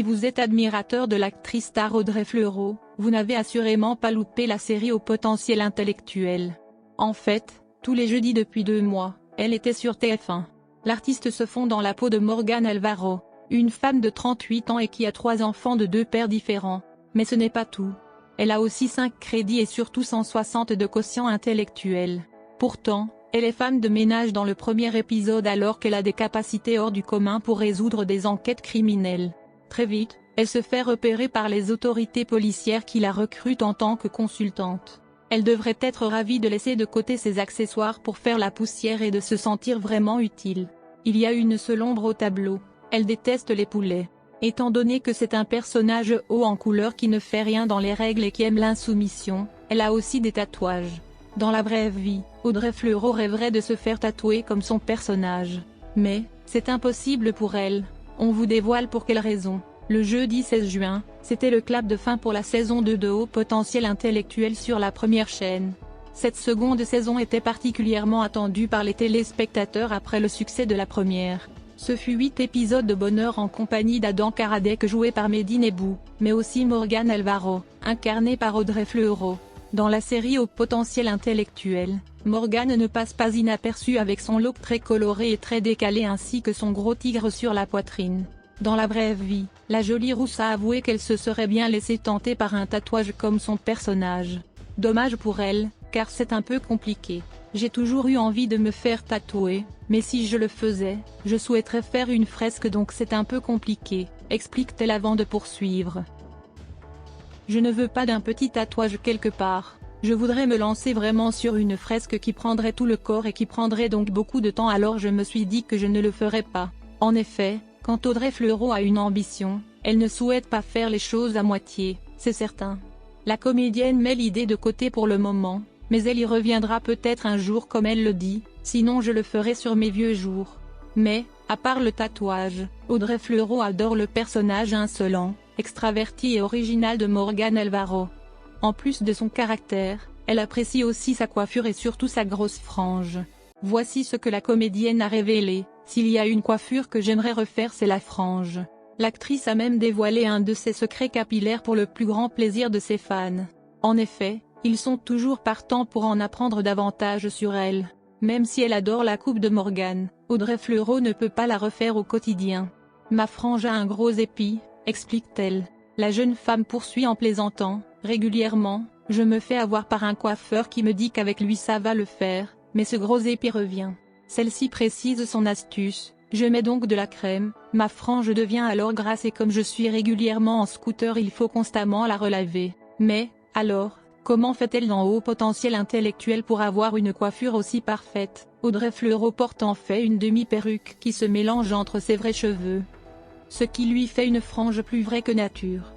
Si vous êtes admirateur de l'actrice star Audrey Fleurot, vous n'avez assurément pas loupé la série au potentiel intellectuel. En fait, tous les jeudis depuis 2 mois, elle était sur TF1. L'artiste se fond dans la peau de Morgane Alvaro, une femme de 38 ans et qui a 3 enfants de 2 pères différents. Mais ce n'est pas tout. Elle a aussi 5 crédits et surtout 160 de quotient intellectuel. Pourtant, elle est femme de ménage dans le premier épisode alors qu'elle a des capacités hors du commun pour résoudre des enquêtes criminelles. Très vite, elle se fait repérer par les autorités policières qui la recrutent en tant que consultante. Elle devrait être ravie de laisser de côté ses accessoires pour faire la poussière et de se sentir vraiment utile. Il y a une seule ombre au tableau, elle déteste les poulets. Étant donné que c'est un personnage haut en couleur qui ne fait rien dans les règles et qui aime l'insoumission, elle a aussi des tatouages. Dans la vraie vie, Audrey Fleurot rêverait de se faire tatouer comme son personnage. Mais, c'est impossible pour elle. On vous dévoile pour quelle raison. Le jeudi 16 juin, c'était le clap de fin pour la saison 2 de Haut Potentiel Intellectuel sur la première chaîne. Cette seconde saison était particulièrement attendue par les téléspectateurs après le succès de la première. Ce fut 8 épisodes de bonheur en compagnie d'Adam Karadec joué par Mehdi Nebou, mais aussi Morgane Alvaro, incarnée par Audrey Fleurot. Dans la série Au Potentiel Intellectuel, Morgane ne passe pas inaperçue avec son look très coloré et très décalé ainsi que son gros tigre sur la poitrine. Dans la vraie vie, la jolie rousse a avoué qu'elle se serait bien laissée tenter par un tatouage comme son personnage. Dommage pour elle, car c'est un peu compliqué. J'ai toujours eu envie de me faire tatouer, mais si je le faisais, je souhaiterais faire une fresque donc c'est un peu compliqué, explique-t-elle avant de poursuivre. Je ne veux pas d'un petit tatouage quelque part, je voudrais me lancer vraiment sur une fresque qui prendrait tout le corps et qui prendrait donc beaucoup de temps alors je me suis dit que je ne le ferais pas. En effet, quand Audrey Fleurot a une ambition, elle ne souhaite pas faire les choses à moitié, c'est certain. La comédienne met l'idée de côté pour le moment, mais elle y reviendra peut-être un jour comme elle le dit, sinon je le ferai sur mes vieux jours. Mais, à part le tatouage, Audrey Fleurot adore le personnage insolent, extraverti et original de Morgane Alvaro. En plus de son caractère, elle apprécie aussi sa coiffure et surtout sa grosse frange. Voici ce que la comédienne a révélé: s'il y a une coiffure que j'aimerais refaire c'est la frange. L'actrice a même dévoilé un de ses secrets capillaires pour le plus grand plaisir de ses fans. En effet, ils sont toujours partants pour en apprendre davantage sur elle. Même si elle adore la coupe de Morgane, Audrey Fleurot ne peut pas la refaire au quotidien. Ma frange a un gros épi, explique-t-elle. La jeune femme poursuit en plaisantant: régulièrement, je me fais avoir par un coiffeur qui me dit qu'avec lui ça va le faire, mais ce gros épi revient. Celle-ci précise son astuce: je mets donc de la crème, ma frange devient alors grasse et comme je suis régulièrement en scooter il faut constamment la relaver. Mais, alors, comment fait-elle dans Haut Potentiel Intellectuel pour avoir une coiffure aussi parfaite? Audrey Fleurot porte en fait une demi-perruque qui se mélange entre ses vrais cheveux, ce qui lui fait une frange plus vraie que nature.